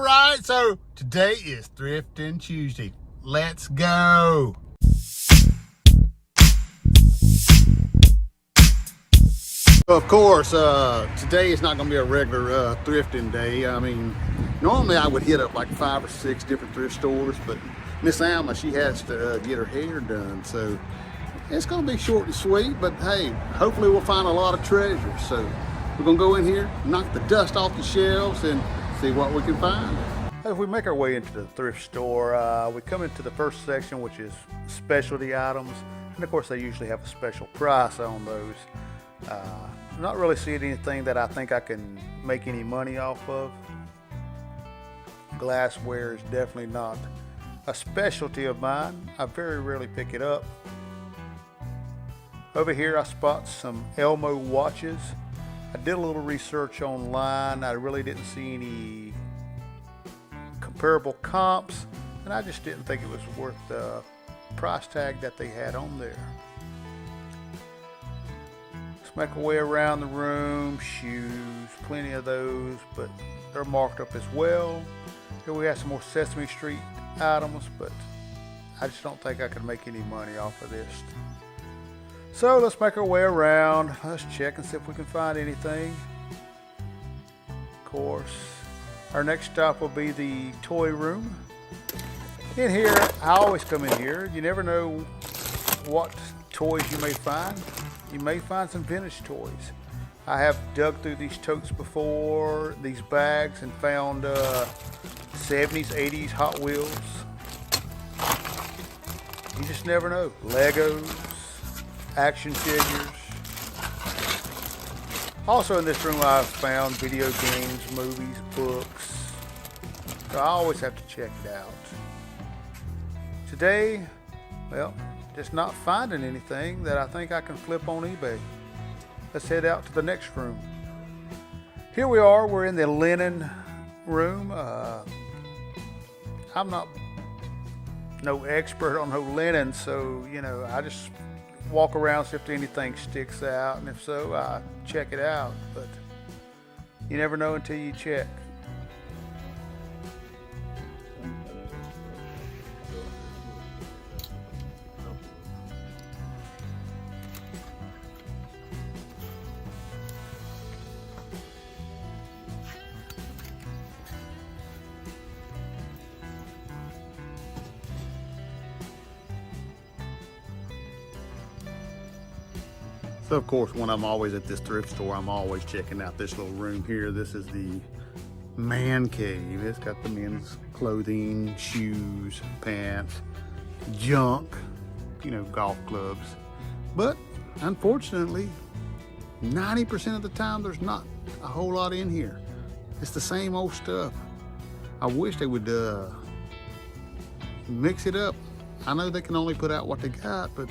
right, so today is Thrifting Tuesday. Let's go. Of course, today is not going to be a regular thrifting day. I mean, normally I would hit up like 5 or 6 different thrift stores, but Miss Alma, she has to get her hair done, so it's going to be short and sweet, but hey, hopefully we'll find a lot of treasures. So we're going to go in here, knock the dust off the shelves, and see what we can find. As we make our way into the thrift store, we come into the first section, which is specialty items, and of course they usually have a special price on those. I'm not really seeing anything that I think I can make any money off of. Glassware is definitely not a specialty of mine. I very rarely pick it up. Over here I spot some Elmo watches. I did a little research online. I really didn't see any comparable comps, and I just didn't think it was worth the price tag that they had on there. Let's make our way around the room. Shoes, plenty of those, but they're marked up as well. Here we have some more Sesame Street items, but I just don't think I could make any money off of this. So let's make our way around. Let's check and see if we can find anything. Of course, our next stop will be the toy room. In here, I always come in here. You never know what toys you may find. You may find some vintage toys. I have dug through these totes before, these bags, and found 70s, 80s Hot Wheels. You just never know. Legos, action figures. Also in this room I've found video games, movies, books. So I always have to check it out. Today, well, just not finding anything that I think I can flip on eBay. Let's head out to the next room. Here we are, we're in the linen room. I'm not no expert on no linen, so you know, I just walk around, see if anything sticks out, and if so, I check it out. But you never know until you check. So of course, when I'm always at this thrift store, I'm always checking out this little room here. This is the man cave. It's got the men's clothing, shoes, pants, junk, you know, golf clubs. But unfortunately, 90% of the time, there's not a whole lot in here. It's the same old stuff. I wish they would mix it up. I know they can only put out what they got, but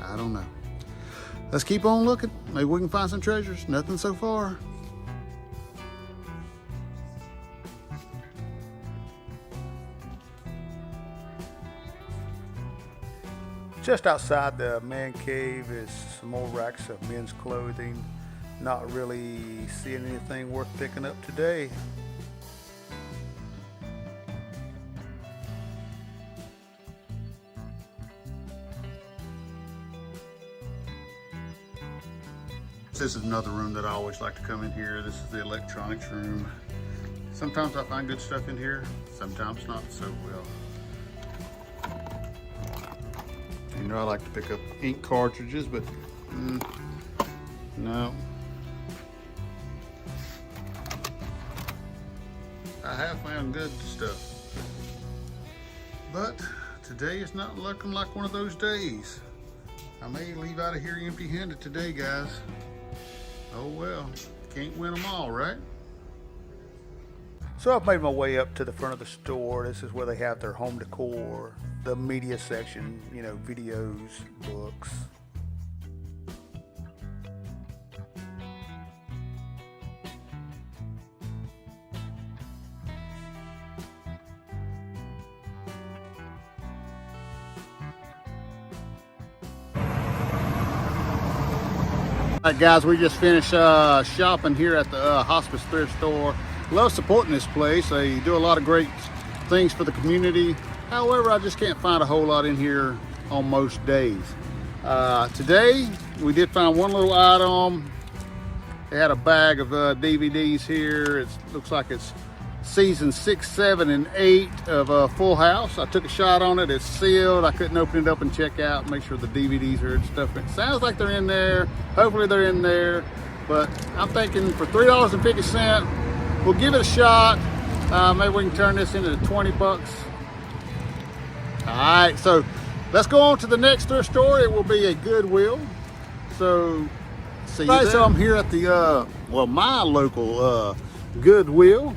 I don't know. Let's keep on looking. Maybe we can find some treasures. Nothing so far. Just outside the man cave is some more racks of men's clothing. Not really seeing anything worth picking up today. This is another room that I always like to come in here. This is the electronics room. Sometimes I find good stuff in here, sometimes not so well. You know, I like to pick up ink cartridges, but no. I have found good stuff, but today is not looking like one of those days. I may leave out of here empty-handed today, guys. Oh well, can't win them all, right? So I've made my way up to the front of the store. This is where they have their home decor, the media section, you know, videos, books. All right, guys, we just finished shopping here at the Hospice thrift store. love supporting this place. They do a lot of great things for the community. However, I just can't find a whole lot in here on most days. Today, we did find one little item. They had a bag of DVDs here. It looks like it's season 6, 7, and 8 of Full House. I took a shot on it. It's sealed. I couldn't open it up and check out and make sure the DVDs are stuff. It sounds like they're in there. Hopefully they're in there. But I'm thinking for $3.50, we'll give it a shot. Maybe we can turn this into 20 bucks. All right, so let's go on to the next thrift store. It will be a Goodwill. So see you there. So I'm here at the my local Goodwill.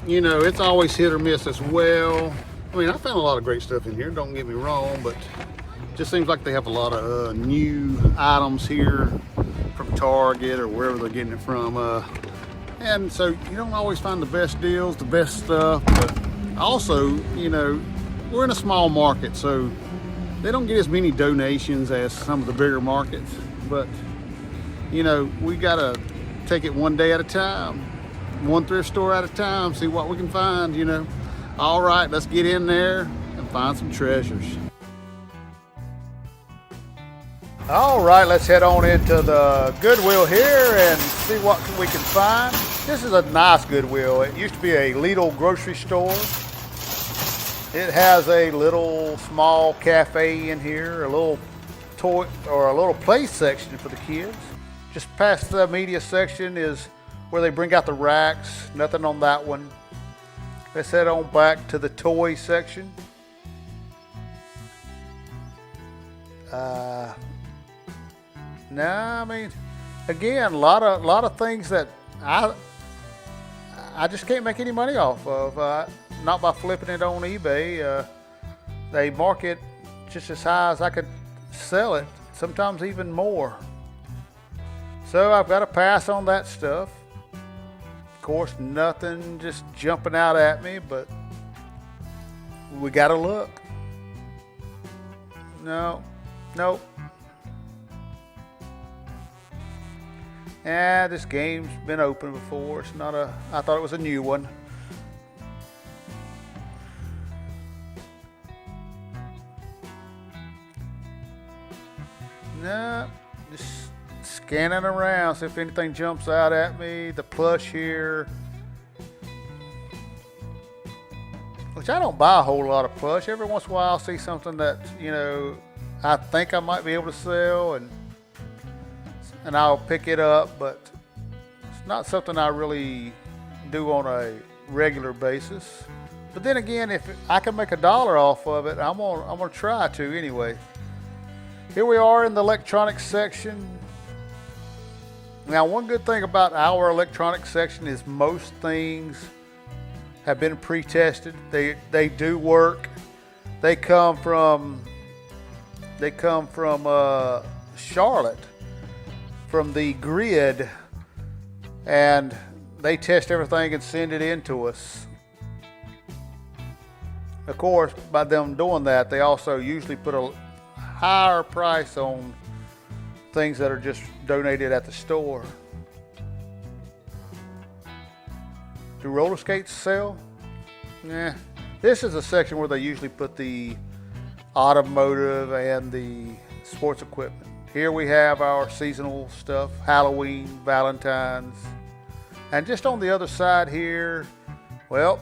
You know, it's always hit or miss as well. I mean, I found a lot of great stuff in here, don't get me wrong, but it just seems like they have a lot of new items here from Target or wherever they're getting it from. And so you don't always find the best deals, the best stuff, but also, you know, we're in a small market, so they don't get as many donations as some of the bigger markets, but you know, we gotta take it one day at a time, one thrift store at a time, see what we can find, you know. All right, let's get in there and find some treasures. All right, let's head on into the Goodwill here and see what we can find. This is a nice Goodwill. It used to be a Lidl grocery store. It has a little small cafe in here, a little toy or a little play section for the kids. Just past the media section is where they bring out the racks. Nothing on that one. Let's head on back to the toy section. Nah, I mean, again, a lot of things that I just can't make any money off of. Not by flipping it on eBay. They mark it just as high as I could sell it, sometimes even more. So I've got to pass on that stuff. Of course, nothing just jumping out at me, but we got to look. No, nope. Yeah, this game's been open before. It's not I thought it was a new one. No, just scanning around, see if anything jumps out at me. The plush here, which I don't buy a whole lot of plush. Every once in a while I'll see something that, you know, I think I might be able to sell, and I'll pick it up, but it's not something I really do on a regular basis. But then again, if I can make $1 off of it, I'm gonna try to anyway. Here we are in the electronics section. Now, one good thing about our electronics section is most things have been pre-tested. They do work. They come from Charlotte, from the grid, and they test everything and send it in to us. Of course, by them doing that, they also usually put a higher price on things that are just donated at the store. Do roller skates sell? Nah. This is a section where they usually put the automotive and the sports equipment. Here we have our seasonal stuff, Halloween, Valentine's. And just on the other side here, well,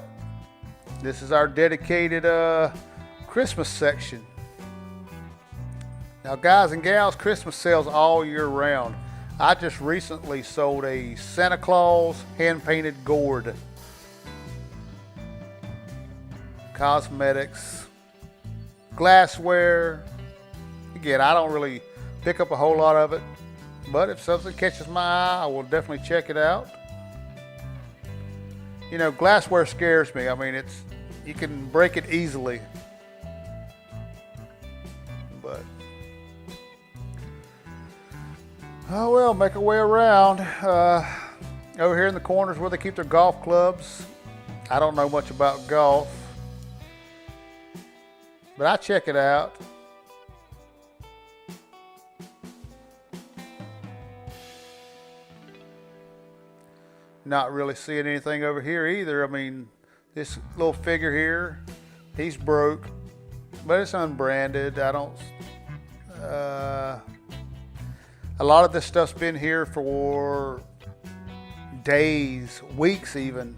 this is our dedicated Christmas section. Now, guys and gals, Christmas sells all year round. I just recently sold a Santa Claus hand-painted gourd. Cosmetics, glassware. Again, I don't really pick up a whole lot of it, but if something catches my eye, I will definitely check it out. You know, glassware scares me. I mean, you can break it easily, but oh well, make our way around. Over here in the corners where they keep their golf clubs. I don't know much about golf, but I check it out. Not really seeing anything over here either. I mean, this little figure here, he's broke, but it's unbranded. I don't, a lot of this stuff's been here for days, weeks even.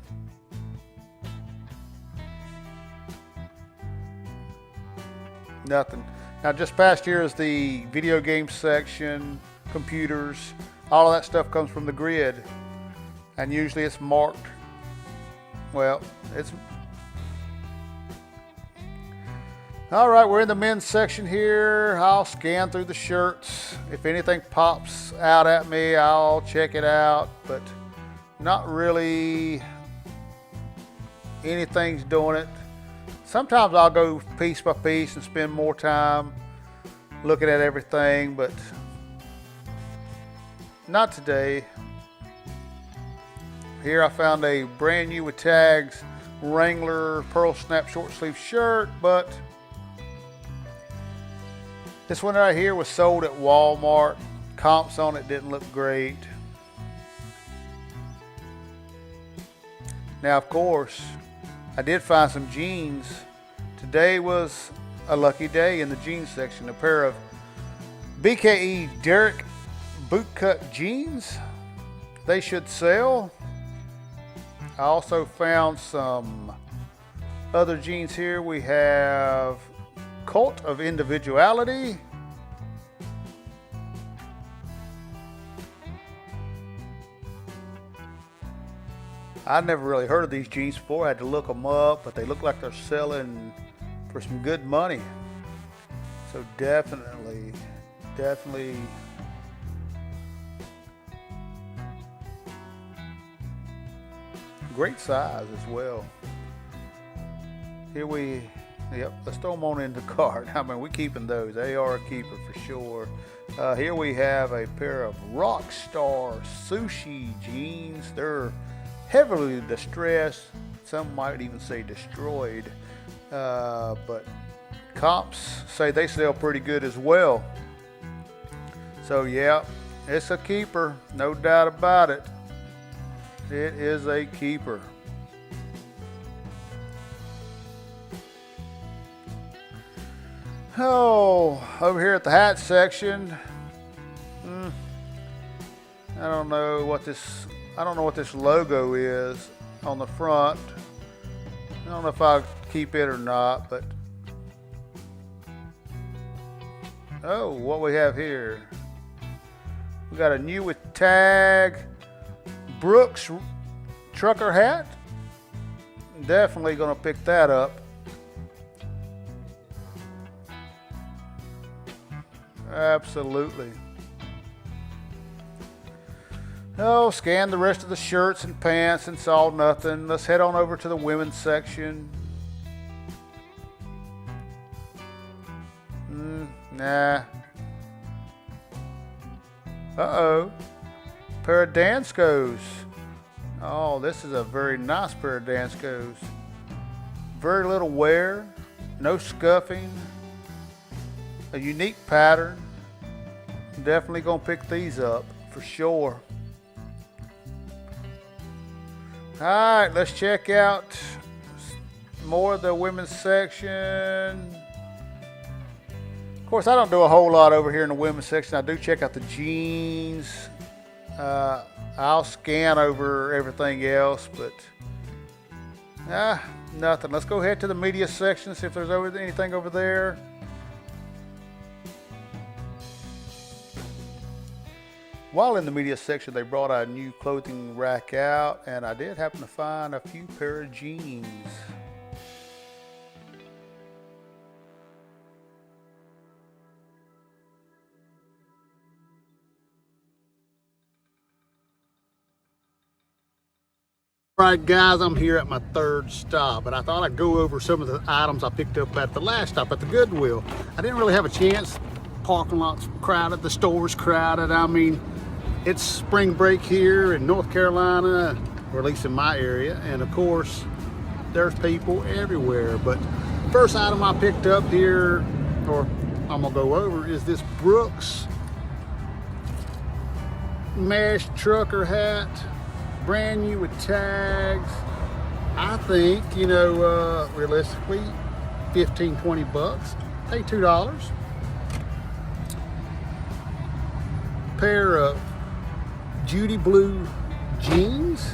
Nothing. Now just past here is the video game section, computers, all of that stuff comes from the grid. And usually it's marked, well, it's, all right, we're in the men's section here. I'll scan through the shirts. If anything pops out at me, I'll check it out, but not really anything's doing it. Sometimes I'll go piece by piece and spend more time looking at everything, but not today. Here I found a brand new with tags Wrangler pearl snap short sleeve shirt, but this one right here was sold at Walmart. Comps on it didn't look great. Now, of course, I did find some jeans. Today was a lucky day in the jeans section. A pair of BKE Derrick bootcut jeans. They should sell. I also found some other jeans here. We have Cult of Individuality. I'd never really heard of these jeans before. I had to look them up, but they look like they're selling for some good money. So definitely great size as well. Here let's throw them on in the cart. I mean, we're keeping those. They are a keeper for sure. Here we have a pair of Rockstar Sushi jeans. They're heavily distressed. Some might even say destroyed. But comps say they sell pretty good as well. So yeah, it's a keeper, no doubt about it. It is a keeper. Oh, over here at the hat section, I don't know what this logo is on the front. I don't know if I'll keep it or not, but oh, what we have here. We got a new with tag Brooks trucker hat. Definitely gonna pick that up. Absolutely. Oh, scan the rest of the shirts and pants and saw nothing. Let's head on over to the women's section. Nah. Uh-oh. Pair of Danskos. Oh, this is a very nice pair of Danskos. Very little wear, no scuffing, a unique pattern. Definitely gonna pick these up for sure. All right, let's check out more of the women's section. Of course, I don't do a whole lot over here in the women's section. I do check out the jeans. I'll scan over everything else, but nothing. Let's go ahead to the media section, see if there's anything over there. While in the media section, they brought a new clothing rack out, and I did happen to find a few pair of jeans. All right, guys, I'm here at my third stop, and I thought I'd go over some of the items I picked up at the last stop at the Goodwill. I didn't really have a chance. Parking lot's crowded, the store's crowded. I mean, it's spring break here in North Carolina, or at least in my area, and of course, there's people everywhere. But first item I picked up here, or I'm gonna go over, is this Brooks mesh trucker hat. brand new with tags. I think, you know, realistically, 15, 20 bucks. Pay $2. Pair of Judy blue jeans.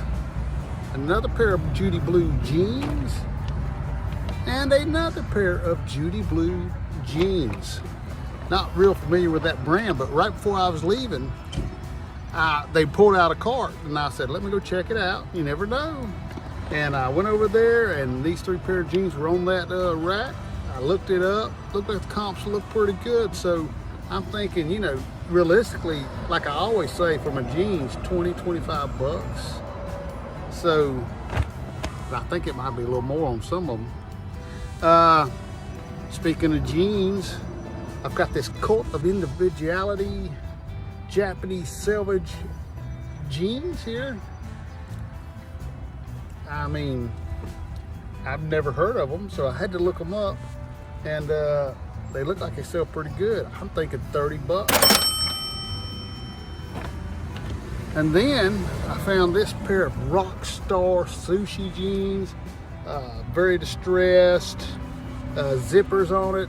Another pair of Judy blue jeans. And another pair of Judy blue jeans. Not real familiar with that brand, but right before I was leaving, they pulled out a cart, and I said, let me go check it out. You never know. And I went over there, and these 3 pair of jeans were on that rack. I looked it up. Looked like the comps looked pretty good. So I'm thinking, you know, realistically, like I always say for my jeans, 20, 25 bucks. So I think it might be a little more on some of them. Speaking of jeans, I've got this Cult of Individuality Japanese selvage jeans here. I mean, I've never heard of them, so I had to look them up, and they look like they sell pretty good. I'm thinking 30 bucks. And then I found this pair of Rockstar Sushi jeans, very distressed, zippers on it.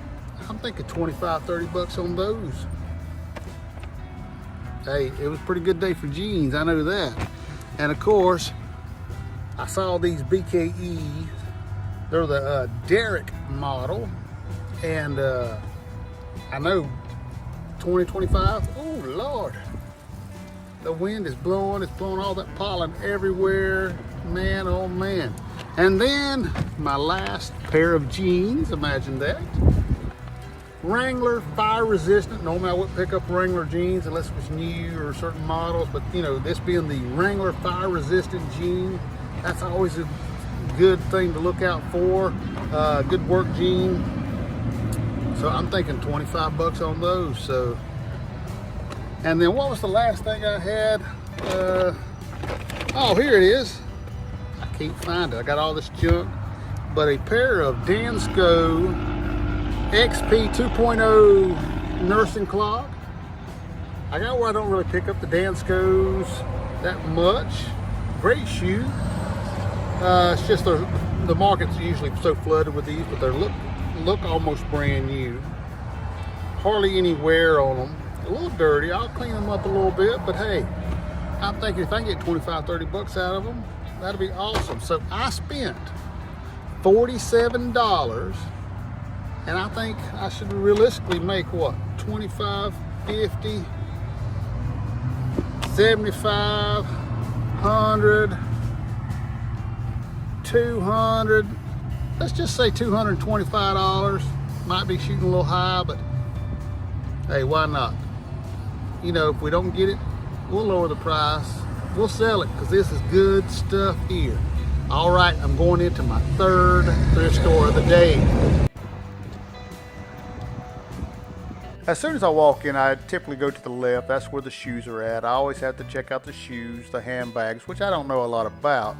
I'm thinking 25, 30 bucks on those. Hey, it was a pretty good day for jeans, I know that. And of course, I saw these BKE. They're the Derrick model, and I know 20, 25. Oh Lord, the wind is blowing. It's blowing all that pollen everywhere, man. Oh man. And then my last pair of jeans. Imagine that. Wrangler fire resistant. Normally I wouldn't pick up Wrangler jeans unless it was new or certain models, but you know, this being the Wrangler fire resistant jean, that's always a good thing to look out for. Good work jean. So I'm thinking 25 bucks on those. So, and then what was the last thing I had? Oh, here it is. I can't find it. I got all this junk, but a pair of Dansko XP 2.0 nursing clog. I got where I don't really pick up the Danskos that much. Great shoe. It's just the market's usually so flooded with these, but they look almost brand new. Hardly any wear on them. A little dirty. I'll clean them up a little bit, but hey, I'm thinking if I can get 25, 30 bucks out of them, that'd be awesome. So I spent $47. And I think I should realistically make what? 25, 50, 75, 100, 200. Let's just say $225. Might be shooting a little high, but hey, why not? You know, if we don't get it, we'll lower the price. We'll sell it because this is good stuff here. All right, I'm going into my third thrift store of the day. As soon as I walk in, I typically go to the left. That's where the shoes are at. I always have to check out the shoes, the handbags, which I don't know a lot about.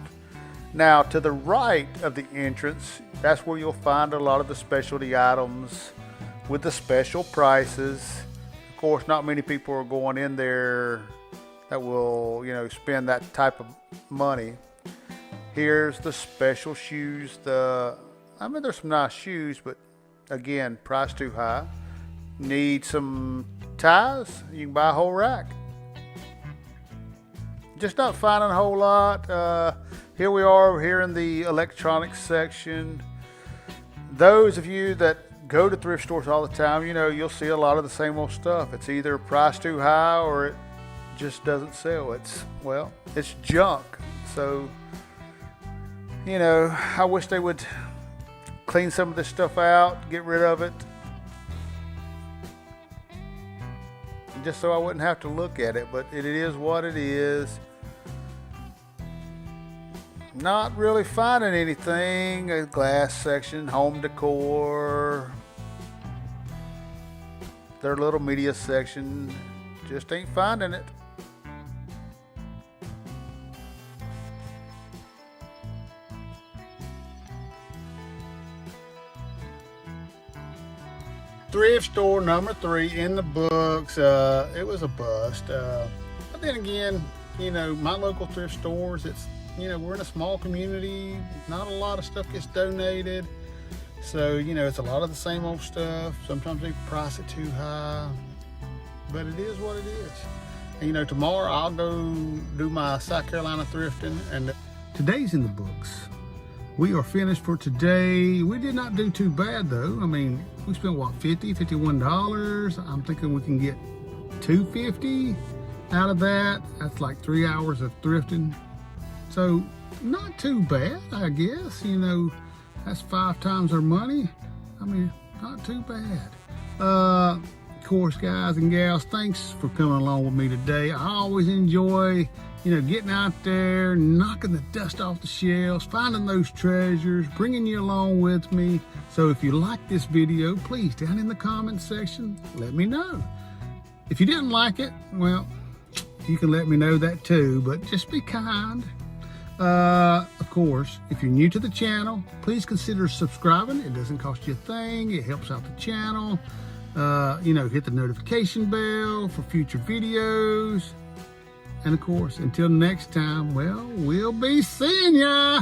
Now, to the right of the entrance, that's where you'll find a lot of the specialty items with the special prices. Of course, not many people are going in there that will, you know, spend that type of money. Here's the special shoes. I mean, there's some nice shoes, but again, price too high. Need some ties? You can buy a whole rack. Just not finding a whole lot. Here we are over here in the electronics section. Those of you that go to thrift stores all the time, you know, you'll see a lot of the same old stuff. It's either priced too high or it just doesn't sell. It's junk. So, you know, I wish they would clean some of this stuff out, get rid of it, just so I wouldn't have to look at it, but it is what it is. Not really finding anything. A glass section, home decor, their little media section, just ain't finding it. Thrift store number 3 in the books. It was a bust. But then again, you know, my local thrift stores, it's, you know, we're in a small community, not a lot of stuff gets donated. So, you know, it's a lot of the same old stuff. Sometimes they price it too high, but it is what it is. And, you know, tomorrow I'll go do my South Carolina thrifting, and today's in the books. We are finished for today. We did not do too bad though. I mean, we spent what, $51. I'm thinking we can get $250 out of that. That's like 3 hours of thrifting. So not too bad, I guess. You know, that's 5 times our money. I mean, not too bad. Of course, guys and gals, thanks for coming along with me today. I always enjoy, you know, getting out there, knocking the dust off the shelves, finding those treasures, bringing you along with me. So if you like this video, please, down in the comment section, let me know. If you didn't like it, well, you can let me know that too, but just be kind. Of course, if you're new to the channel, please consider subscribing. It doesn't cost you a thing. It helps out the channel. You know, hit the notification bell for future videos. And of course, until next time, well, we'll be seeing ya.